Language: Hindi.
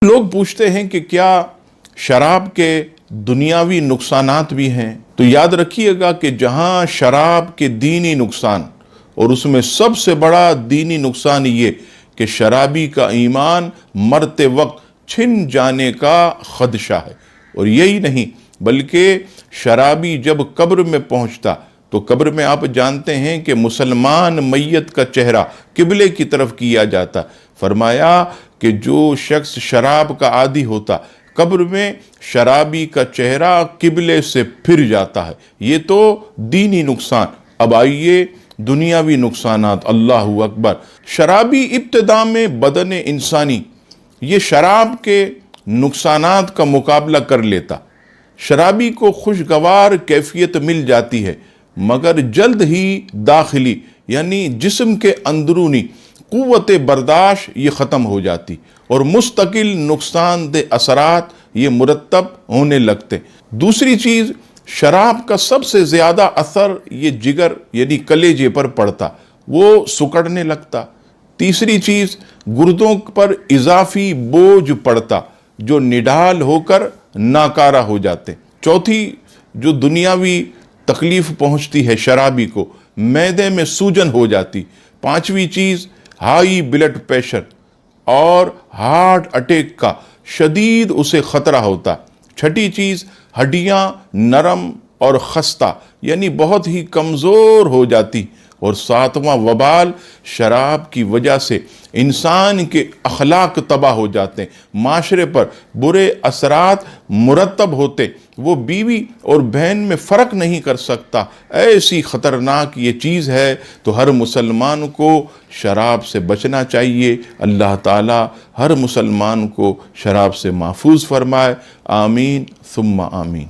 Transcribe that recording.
लोग पूछते हैं कि क्या शराब के दुनियावी नुकसानात भी हैं। तो याद रखिएगा कि जहां शराब के दीनी नुकसान, और उसमें सबसे बड़ा दीनी नुकसान ये कि शराबी का ईमान मरते वक्त छिन जाने का खदशा है। और यही नहीं बल्कि शराबी जब कब्र में पहुंचता तो कब्र में आप जानते हैं कि मुसलमान मैयत का चेहरा किबले की तरफ किया जाता। फरमाया कि जो शख्स शराब का आदी होता, कब्र में शराबी का चेहरा किबले से फिर जाता है। ये तो दीनी नुकसान। अब आइए दुनियावी नुकसानात। अल्लाहु अकबर। शराबी इब्तिदा में बदन इंसानी ये शराब के नुकसानात का मुकाबला कर लेता। शराबी को खुशगवार कैफियत मिल जाती है, मगर जल्द ही दाखिली यानी जिस्म के अंदरूनी कुव्वत बर्दाश्त ये ख़त्म हो जाती और मुस्तकिल नुकसानदेह असरात ये मुरतब होने लगते। दूसरी चीज़, शराब का सबसे ज़्यादा असर ये जिगर यानी कलेजे पर पड़ता, वो सुकड़ने लगता। तीसरी चीज़, गुर्दों पर इजाफी बोझ पड़ता जो निढाल होकर नाकारा हो जाते। चौथी जो दुनियावी तकलीफ पहुंचती है शराबी को, मैदे में सूजन हो जाती। पांचवी चीज़, हाई ब्लड प्रेशर और हार्ट अटैक का शदीद उसे ख़तरा होता। छठी चीज़, हड्डियां नरम और खस्ता यानी बहुत ही कमज़ोर हो जाती। और सातवां वबाल, शराब की वजह से इंसान के अखलाक तबाह हो जाते, माशरे पर बुरे असरात मुरतब होते, वो बीवी और बहन में फ़र्क नहीं कर सकता। ऐसी ख़तरनाक ये चीज़ है। तो हर मुसलमान को शराब से बचना चाहिए। अल्लाह ताला हर मुसलमान को शराब से महफूज फरमाए। आमीन सुम्मा आमीन।